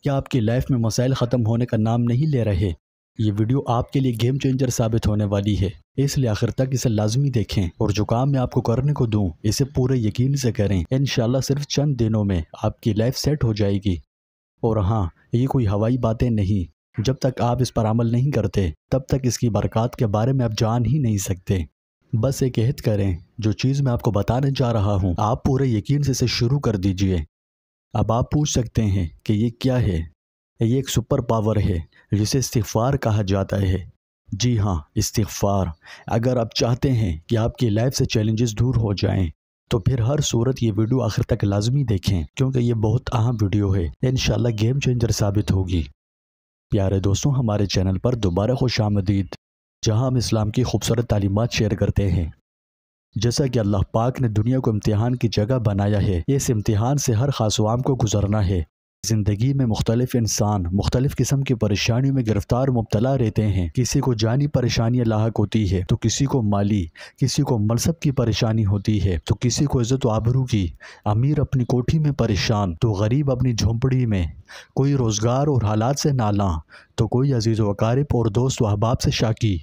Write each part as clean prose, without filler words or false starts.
کیا آپ کی لائف میں مسائل ختم ہونے کا نام نہیں لے رہے؟ یہ ویڈیو آپ کے لیے گیم چینجر ثابت ہونے والی ہے، اس لیے آخر تک اسے لازمی دیکھیں، اور جو کام میں آپ کو کرنے کو دوں اسے پورے یقین سے کریں۔ انشاءاللہ صرف چند دنوں میں آپ کی لائف سیٹ ہو جائے گی۔ اور ہاں، یہ کوئی ہوائی باتیں نہیں، جب تک آپ اس پر عمل نہیں کرتے تب تک اس کی برکات کے بارے میں آپ جان ہی نہیں سکتے۔ بس ایک عہد کریں، جو چیز میں آپ کو بتانے جا رہا ہوں آپ پورے یقین سے اسے شروع کر دیجئے۔ اب آپ پوچھ سکتے ہیں کہ یہ کیا ہے؟ یہ ایک سپر پاور ہے جسے استغفار کہا جاتا ہے۔ جی ہاں، استغفار۔ اگر آپ چاہتے ہیں کہ آپ کی لائف سے چیلنجز دور ہو جائیں تو پھر ہر صورت یہ ویڈیو آخر تک لازمی دیکھیں، کیونکہ یہ بہت اہم ویڈیو ہے، انشاءاللہ گیم چینجر ثابت ہوگی۔ پیارے دوستوں، ہمارے چینل پر دوبارہ خوش آمدید، جہاں ہم اسلام کی خوبصورت تعلیمات شیئر کرتے ہیں۔ جیسا کہ اللہ پاک نے دنیا کو امتحان کی جگہ بنایا ہے، اس امتحان سے ہر خاص و عام کو گزرنا ہے۔ زندگی میں مختلف انسان مختلف قسم کی پریشانیوں میں گرفتار مبتلا رہتے ہیں۔ کسی کو جانی پریشانیاں لاحق ہوتی ہے تو کسی کو مالی، کسی کو منصب کی پریشانی ہوتی ہے تو کسی کو عزت و آبرو کی۔ امیر اپنی کوٹھی میں پریشان تو غریب اپنی جھونپڑی میں، کوئی روزگار اور حالات سے نالاں تو کوئی عزیز و اقارب اور دوست و احباب سے شاکی۔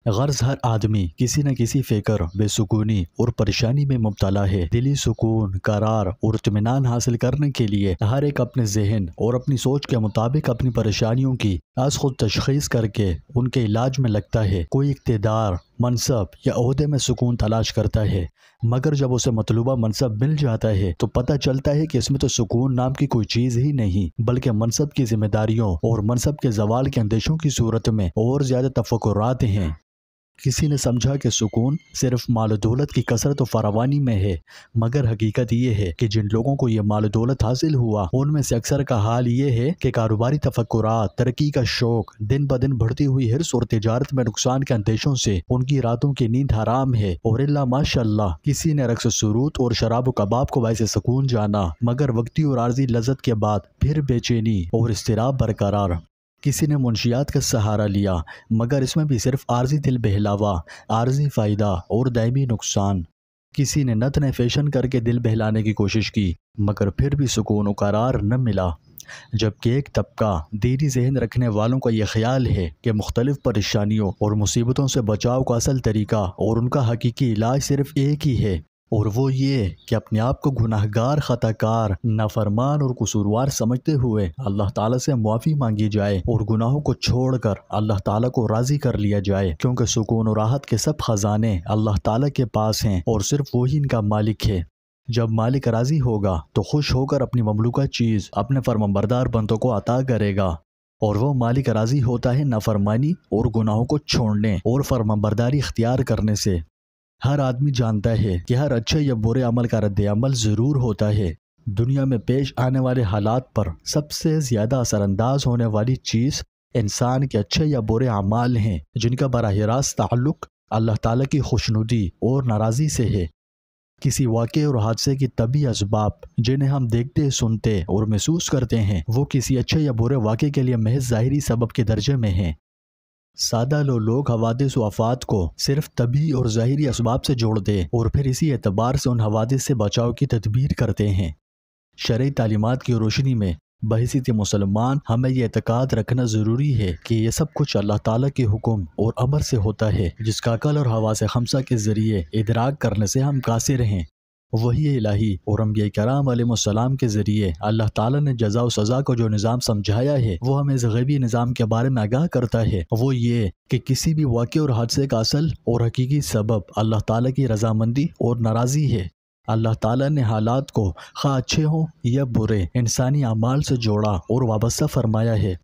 غرض ہر آدمی کسی نہ کسی فکر، بے سکونی اور پریشانی میں مبتلا ہے۔ دلی سکون، قرار اور اطمینان حاصل کرنے کے لیے ہر ایک اپنے ذہن اور اپنی سوچ کے مطابق اپنی پریشانیوں کی از خود تشخیص کر کے ان کے علاج میں لگتا ہے۔ کوئی اقتدار، منصب یا عہدے میں سکون تلاش کرتا ہے، مگر جب اسے مطلوبہ منصب مل جاتا ہے تو پتہ چلتا ہے کہ اس میں تو سکون نام کی کوئی چیز ہی نہیں، بلکہ منصب کی ذمہ داریوں اور منصب کے زوال کے اندیشوں کی صورت میں اور زیادہ تفکرات ہیں۔ کسی نے سمجھا کہ سکون صرف مال و دولت کی کثرت و فراوانی میں ہے، مگر حقیقت یہ ہے کہ جن لوگوں کو یہ مال و دولت حاصل ہوا ان میں سے اکثر کا حال یہ ہے کہ کاروباری تفکرات، ترقی کا شوق، دن بدن بڑھتی ہوئی حرص اور تجارت میں نقصان کے اندیشوں سے ان کی راتوں کی نیند حرام ہے۔ اور اللہ ماشاء اللہ کسی نے رقص و سرود اور شراب و کباب کو باعث سکون جانا، مگر وقتی اور عارضی لذت کے بعد پھر بے چینی اور اضطراب برقرار۔ کسی نے منشیات کا سہارا لیا، مگر اس میں بھی صرف عارضی دل بہلاوا، عارضی فائدہ اور دائمی نقصان۔ کسی نے نت نئے فیشن کر کے دل بہلانے کی کوشش کی، مگر پھر بھی سکون و قرار نہ ملا۔ جبکہ ایک طبقہ دینی ذہن رکھنے والوں کا یہ خیال ہے کہ مختلف پریشانیوں اور مصیبتوں سے بچاؤ کا اصل طریقہ اور ان کا حقیقی علاج صرف ایک ہی ہے، اور وہ یہ کہ اپنے آپ کو گناہگار، خطا کار، نافرمان اور قصوروار سمجھتے ہوئے اللہ تعالیٰ سے معافی مانگی جائے اور گناہوں کو چھوڑ کر اللہ تعالیٰ کو راضی کر لیا جائے، کیونکہ سکون و راحت کے سب خزانے اللہ تعالیٰ کے پاس ہیں اور صرف وہی ان کا مالک ہے۔ جب مالک راضی ہوگا تو خوش ہو کر اپنی مملوکہ چیز اپنے فرمانبردار بندوں کو عطا کرے گا، اور وہ مالک راضی ہوتا ہے نافرمانی اور گناہوں کو چھوڑنے اور فرمانبرداری اختیار کرنے سے۔ ہر آدمی جانتا ہے کہ ہر اچھے یا برے عمل کا رد عمل ضرور ہوتا ہے۔ دنیا میں پیش آنے والے حالات پر سب سے زیادہ اثر انداز ہونے والی چیز انسان کے اچھے یا برے اعمال ہیں، جن کا براہ راست تعلق اللہ تعالیٰ کی خوشنودی اور ناراضی سے ہے۔ کسی واقعے اور حادثے کی طبعی اسباب جنہیں ہم دیکھتے، سنتے اور محسوس کرتے ہیں، وہ کسی اچھے یا برے واقعے کے لیے محض ظاہری سبب کے درجے میں ہیں۔ سادہ لوگ حوادث و آفات کو صرف طبعی اور ظاہری اسباب سے جوڑ دے اور پھر اسی اعتبار سے ان حوادث سے بچاؤ کی تدبیر کرتے ہیں۔ شرعی تعلیمات کی روشنی میں بحیثیت مسلمان ہمیں یہ اعتقاد رکھنا ضروری ہے کہ یہ سب کچھ اللہ تعالیٰ کے حکم اور امر سے ہوتا ہے، جس کا عقل اور حواس خمسہ کے ذریعے ادراک کرنے سے ہم قاصر ہیں۔ وحی الہی اور انبیاء کرام علیہ السلام کے ذریعے اللہ تعالیٰ نے جزا و سزا کو جو نظام سمجھایا ہے وہ ہمیں اس غیبی نظام کے بارے میں آگاہ کرتا ہے۔ وہ یہ کہ کسی بھی واقعے اور حادثے کا اصل اور حقیقی سبب اللہ تعالیٰ کی رضامندی اور ناراضی ہے۔ اللہ تعالیٰ نے حالات کو خواہ اچھے ہوں یا برے انسانی اعمال سے جوڑا اور وابستہ فرمایا ہے۔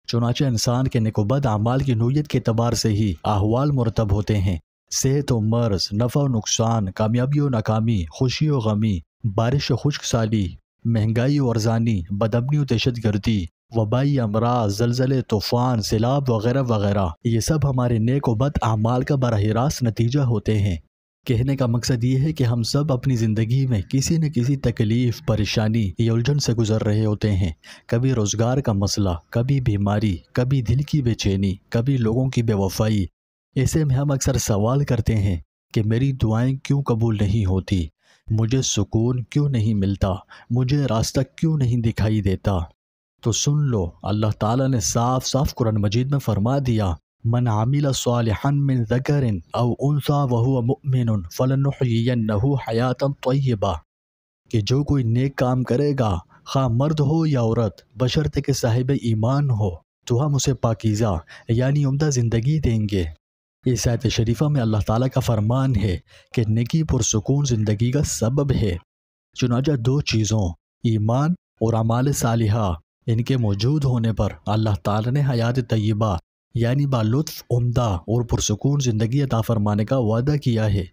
چنانچہ انسان کے نیک و بد اعمال کی نوعیت کے اعتبار سے ہی احوال مرتب ہوتے ہیں۔ صحت و مرض، نفع و نقصان، کامیابی و ناکامی، خوشی و غمی، بارش و خشک سالی، مہنگائی و ارزانی، بدامنی و دہشت گردی، وبائی امراض، زلزلے، طوفان، سیلاب وغیرہ وغیرہ، یہ سب ہمارے نیک و بد اعمال کا براہ راست نتیجہ ہوتے ہیں۔ کہنے کا مقصد یہ ہے کہ ہم سب اپنی زندگی میں کسی نہ کسی تکلیف، پریشانی یا الجھن سے گزر رہے ہوتے ہیں۔ کبھی روزگار کا مسئلہ، کبھی بیماری، کبھی دل کی بے چینی، کبھی لوگوں کی بے وفائی۔ ایسے میں ہم اکثر سوال کرتے ہیں کہ میری دعائیں کیوں قبول نہیں ہوتی، مجھے سکون کیوں نہیں ملتا، مجھے راستہ کیوں نہیں دکھائی دیتا۔ تو سن لو، اللہ تعالیٰ نے صاف صاف قرآن مجید میں فرما دیا، من عمل صالحا من ذکر او انثى وهو مؤمن فلنحيينه حیاتا طیبہ، کہ جو کوئی نیک کام کرے گا، خواہ مرد ہو یا عورت، بشرطے کہ صاحب ایمان ہو، تو ہم اسے پاکیزہ یعنی عمدہ زندگی دیں گے۔ اس آیت شریفہ میں اللہ تعالیٰ کا فرمان ہے کہ نیکی پرسکون زندگی کا سبب ہے۔ چنانچہ دو چیزوں، ایمان اور اعمال صالحہ، ان کے موجود ہونے پر اللہ تعالیٰ نے حیات طیبہ یعنی بالطف عمدہ اور پرسکون زندگی عطا فرمانے کا وعدہ کیا ہے۔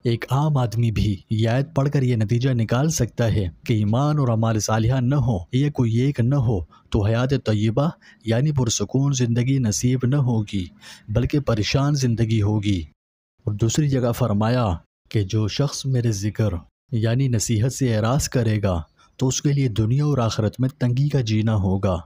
ایک عام آدمی بھی یہ آیت پڑھ کر یہ نتیجہ نکال سکتا ہے کہ ایمان اور اعمال صالحہ نہ ہو یا کوئی ایک نہ ہو تو حیات طیبہ یعنی پرسکون زندگی نصیب نہ ہوگی بلکہ پریشان زندگی ہوگی۔ اور دوسری جگہ فرمایا کہ جو شخص میرے ذکر یعنی نصیحت سے اعراض کرے گا تو اس کے لیے دنیا اور آخرت میں تنگی کا جینا ہوگا۔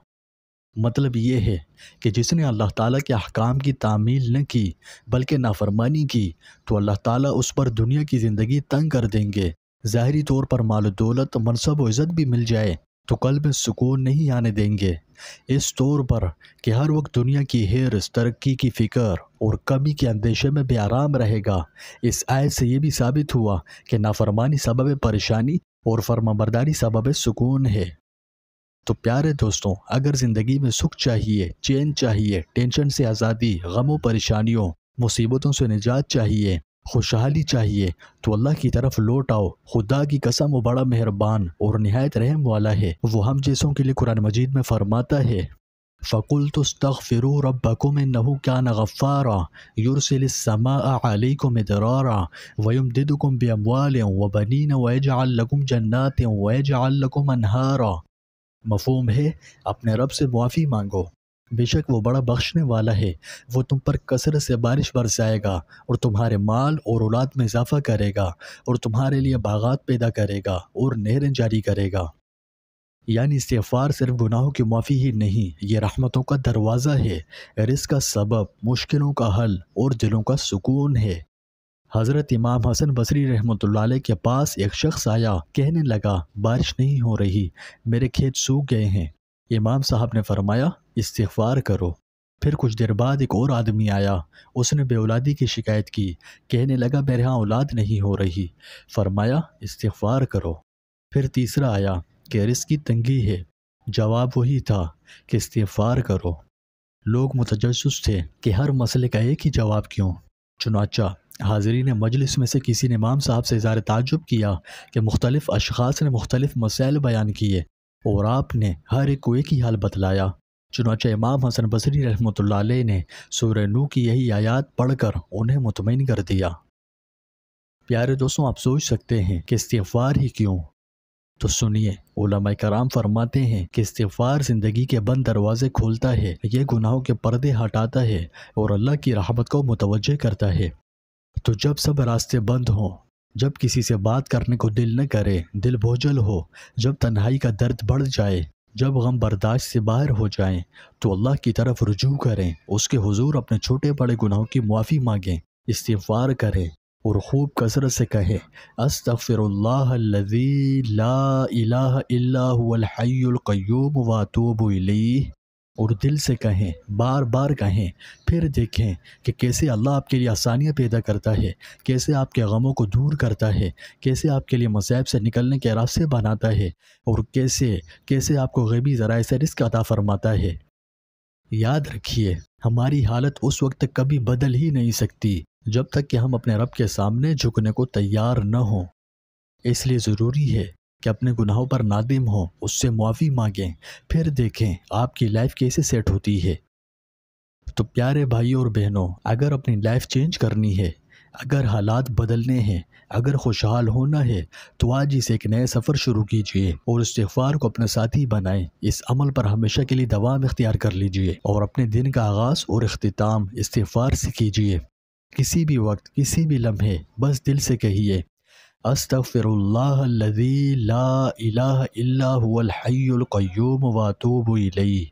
مطلب یہ ہے کہ جس نے اللہ تعالیٰ کے احکام کی تعمیل نہ کی بلکہ نافرمانی کی تو اللہ تعالیٰ اس پر دنیا کی زندگی تنگ کر دیں گے۔ ظاہری طور پر مال و دولت، منصب و عزت بھی مل جائے تو قلب میں سکون نہیں آنے دیں گے، اس طور پر کہ ہر وقت دنیا کی حرص، ترقی کی فکر اور کمی کے اندیشے میں بے آرام رہے گا۔ اس آیت سے یہ بھی ثابت ہوا کہ نافرمانی سبب پریشانی اور فرمانبرداری سبب سکون ہے۔ تو پیارے دوستوں، اگر زندگی میں سکھ چاہیے، چین چاہیے، ٹینشن سے آزادی، غم و پریشانیوں، مصیبتوں سے نجات چاہیے، خوشحالی چاہیے تو اللہ کی طرف لوٹ آؤ۔ خدا کی قسم وہ بڑا مہربان اور نہایت رحم والا ہے۔ وہ ہم جیسوں کے لیے قرآن مجید میں فرماتا ہے، فَقُلْتُ اسْتَغْفِرُوا رَبَّكُمْ إِنَّهُ كَانَ غَفَّارًا يُرْسِلِ السَّمَاءَ عَلَيْكُمْ مِدْرَارًا وَيُمْدِدْكُمْ بِأَمْوَالٍ وَبَنِينَ وَيَجْعَلْ لَكُمْ جَنَّاتٍ وَيَجْعَلْ لَكُمْ أَنْهَارًا۔ مفہوم ہے، اپنے رب سے معافی مانگو، بے شک وہ بڑا بخشنے والا ہے۔ وہ تم پر کثرت سے بارش برسائے گا اور تمہارے مال اور اولاد میں اضافہ کرے گا اور تمہارے لیے باغات پیدا کرے گا اور نہریں جاری کرے گا۔ یعنی استغفار صرف گناہوں کی معافی ہی نہیں، یہ رحمتوں کا دروازہ ہے، رزق کا سبب، مشکلوں کا حل اور دلوں کا سکون ہے۔ حضرت امام حسن بصری رحمۃ اللہ علیہ کے پاس ایک شخص آیا، کہنے لگا بارش نہیں ہو رہی، میرے کھیت سوکھ گئے ہیں۔ امام صاحب نے فرمایا استغفار کرو۔ پھر کچھ دیر بعد ایک اور آدمی آیا، اس نے بے اولادی کی شکایت کی، کہنے لگا میرے ہاں اولاد نہیں ہو رہی۔ فرمایا استغفار کرو۔ پھر تیسرا آیا کہ رزق کی تنگی ہے، جواب وہی تھا کہ استغفار کرو۔ لوگ متجسس تھے کہ ہر مسئلے کا ایک ہی جواب کیوں؟ چنانچہ حاضرین مجلس میں سے کسی نے امام صاحب سے اظہار تعجب کیا کہ مختلف اشخاص نے مختلف مسائل بیان کیے اور آپ نے ہر ایک کو ایک ہی حال بتلایا۔ چنانچہ امام حسن بصری رحمۃ اللہ علیہ نے سورہ نوح کی یہی آیات پڑھ کر انہیں مطمئن کر دیا۔ پیارے دوستوں، آپ سوچ سکتے ہیں کہ استغفار ہی کیوں؟ تو سنیے، علماء کرام فرماتے ہیں کہ استغفار زندگی کے بند دروازے کھولتا ہے، یہ گناہوں کے پردے ہٹاتا ہے اور اللہ کی رحمت کو متوجہ کرتا ہے۔ تو جب سب راستے بند ہوں، جب کسی سے بات کرنے کو دل نہ کرے، دل بوجھل ہو، جب تنہائی کا درد بڑھ جائے، جب غم برداشت سے باہر ہو جائیں، تو اللہ کی طرف رجوع کریں، اس کے حضور اپنے چھوٹے بڑے گناہوں کی معافی مانگیں، استغفار کریں اور خوب کثرت سے کہیں استغفر اللہ الذی لا الہ الا هو الحی القیوم واتوب الیہ، اور دل سے کہیں، بار بار کہیں، پھر دیکھیں کہ کیسے اللہ آپ کے لیے آسانیاں پیدا کرتا ہے، کیسے آپ کے غموں کو دور کرتا ہے، کیسے آپ کے لیے مصائب سے نکلنے کے راستے بناتا ہے، اور کیسے آپ کو غیبی ذرائع سے رزق عطا فرماتا ہے۔ یاد رکھیے، ہماری حالت اس وقت تک کبھی بدل ہی نہیں سکتی جب تک کہ ہم اپنے رب کے سامنے جھکنے کو تیار نہ ہوں۔ اس لیے ضروری ہے کہ اپنے گناہوں پر نادم ہوں، اس سے معافی مانگیں، پھر دیکھیں آپ کی لائف کیسے سیٹ ہوتی ہے۔ تو پیارے بھائیوں اور بہنوں، اگر اپنی لائف چینج کرنی ہے، اگر حالات بدلنے ہیں، اگر خوشحال ہونا ہے، تو آج اس ایک نئے سفر شروع کیجئے اور استغفار کو اپنا ساتھی بنائیں۔ اس عمل پر ہمیشہ کے لیے دوام اختیار کر لیجئے اور اپنے دن کا آغاز اور اختتام استغفار سے کیجئے۔ کسی بھی وقت، کسی بھی لمحے بس دل سے کہیے استغفر اللہ الذی لا الہ الا هو الحی القیوم واتوب الیہ۔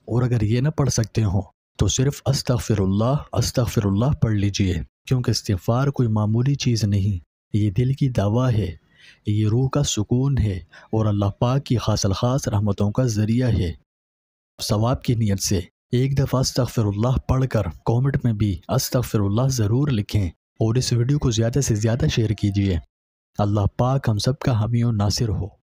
اور اگر یہ نہ پڑھ سکتے ہوں تو صرف استغفر اللہ پڑھ لیجئے، کیونکہ استغفار کوئی معمولی چیز نہیں، یہ دل کی دوا ہے، یہ روح کا سکون ہے اور اللہ پاک کی خاص الخاص رحمتوں کا ذریعہ ہے۔ ثواب کی نیت سے ایک دفعہ استغفر اللہ پڑھ کر کامنٹ میں بھی استغفر اللہ ضرور لکھیں اور اس ویڈیو کو زیادہ سے زیادہ شیئر کیجیے۔ اللہ پاک ہم سب کا حامی و ناصر ہو۔